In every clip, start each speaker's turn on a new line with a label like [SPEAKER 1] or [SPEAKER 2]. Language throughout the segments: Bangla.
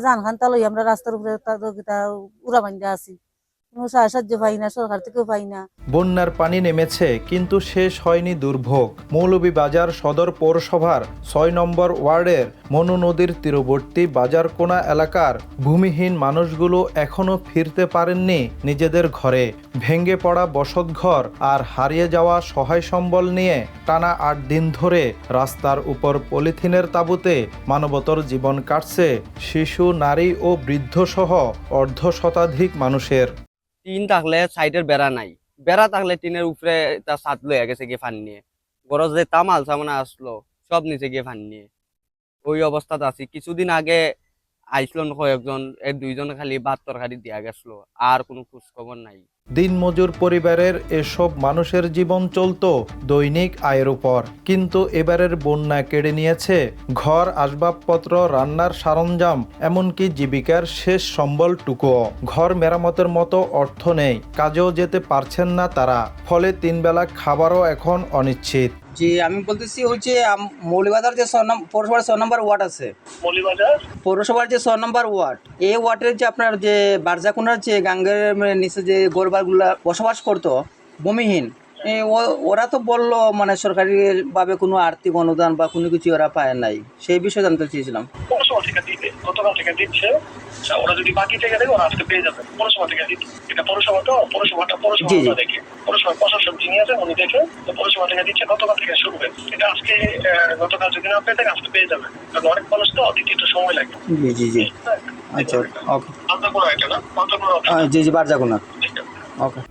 [SPEAKER 1] জান খান তালই আমরা রাস্তার উপরে উড়া বান্ধা আছি, কোনো সাহায্য পাই না, সরকার থেকেও পাই না।
[SPEAKER 2] বন্যার পানি নেমেছে কিন্তু শেষ হয়নি দুর্ভোগ। মৌলভীবাজার সদর পৌরসভার ৬ নম্বর ওয়ার্ডের মনু নদীর তীরবর্তী বাজারকোনা এলাকার ভূমিহীন মানুষগুলো এখনো ফিরতে পারেননি নিজেদের ঘরে। ভেঙে পড়া বসতঘর আর হারিয়ে যাওয়া সহায় সম্বল নিয়ে টানা ৮ দিন ধরে রাস্তার উপর পলিথিনের তাঁবুতে মানবতর জীবন কাটছে শিশু, নারী ও বৃদ্ধসহ অর্ধশতাধিক মানুষের।
[SPEAKER 3] টিন থাকলে সাইডের বেড়া নাই, বেড়া থাকলে টিনের উপরে তার ছাদ লয়ে গেছে গিয়ে ফান নিয়ে, গরজ যে তামাল সামনে আসলো সব নিচে গিয়ে ফান নিয়ে ওই অবস্থাতে আছি। কিছুদিন আগে আইসল কয়েকজন, দুইজন খালি ভাত তরকারি দিয়া গেছিল, আর কোনো খোঁজ খবর নাই।
[SPEAKER 2] দিনমজুর পরিবারের এসব মানুষের জীবন চলত দৈনিক আয়ের উপর, কিন্তু এবারের বন্যা কেড়ে নিয়েছে ঘর, আসবাবপত্র, রান্নার সরঞ্জাম, এমনকি জীবিকার শেষ সম্বলটুকুও। ঘর মেরামতের মতো অর্থ নেই, কাজেও যেতে পারছেন না তারা, ফলে 3 বেলা খাবারও এখন অনিশ্চিত।
[SPEAKER 4] জি, আমি বলতেছি হচ্ছে মৌলভীবাজার যে পৌরসভার 6 নম্বর ওয়ার্ড আছে, মৌলভীবাজার পৌরসভার যে 6 নম্বর ওয়ার্ড, এই ওয়ার্ডের যে আপনার যে বারজাকুনার যে গাঙ্গের নিচে যে গোরবারগুলা বসবাস করতো ভূমিহীন, ওরা তো বললো মানে সরকারি ভাবে কোনো আর্থিক অনুদান বা কোনো কিছু ওরা পায় নাই, সেই বিষয়ে জানতে চেয়েছিলাম।
[SPEAKER 5] পৌরসভা থেকে দিবে, গতকাল থেকে দিচ্ছে, ওরা যদি বাকি থেকে দেবে ওরা আজকে পেয়ে যাবে। পৌরসভা থেকে দিচ্ছে, এটা পৌরসভা দেখে পৌরসভা প্রশাসক যিনি আছেন উনি দেখে পৌরসভা থেকে দিচ্ছে, গতকাল থেকে শুরু হয়েছে। এটা আজকে গতকাল যদি না পেয়ে থাকে আজকে পেয়ে যাবে, কারণ অনেক মানুষ তো দিতে একটু সময় লাগে।
[SPEAKER 4] জি জি জি, আচ্ছা ওকে, জি জি বারজাকুনা।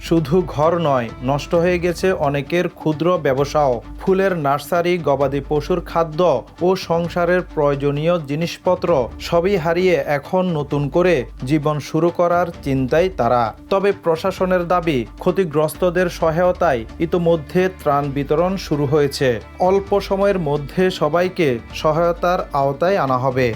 [SPEAKER 2] শুধু ঘর নয়, নষ্ট হয়ে গেছে অনেকের ক্ষুদ্র ব্যবসাও। ফুলের নার্সারি, গবাদি পশুর খাদ্য ও সংসারের প্রয়োজনীয় জিনিসপত্র সবই হারিয়ে এখন নতুন করে জীবন শুরু করার চিন্তায় তারা। তবে প্রশাসনের দাবি, ক্ষতিগ্রস্তদের সহায়তায় ইতোমধ্যে ত্রাণ বিতরণ শুরু হয়েছে। অল্প সময়ের মধ্যে সবাইকে সহায়তার আওতায় আনা হবে।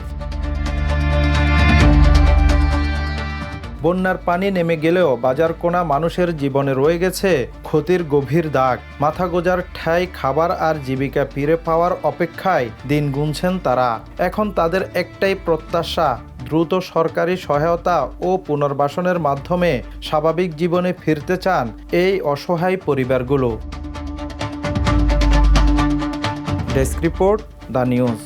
[SPEAKER 2] বন্যার পানি নেমে গেলেও বাজারকোনা মানুষের জীবনে রয়ে গেছে ক্ষতির গভীর দাগ। মাথা গোজার ঠাঁই, খাবার আর জীবিকা ফিরে পাওয়ার অপেক্ষায় দিন গুনছেন তারা। এখন তাদের একটাই প্রত্যাশা, দ্রুত সরকারি সহায়তা ও পুনর্বাসনের মাধ্যমে স্বাভাবিক জীবনে ফিরতে চান এই অসহায় পরিবারগুলো। Desk report, the news.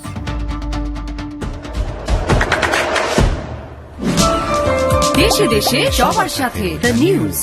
[SPEAKER 6] দেশে দেশে সবার সাথে দ্য নিউজ।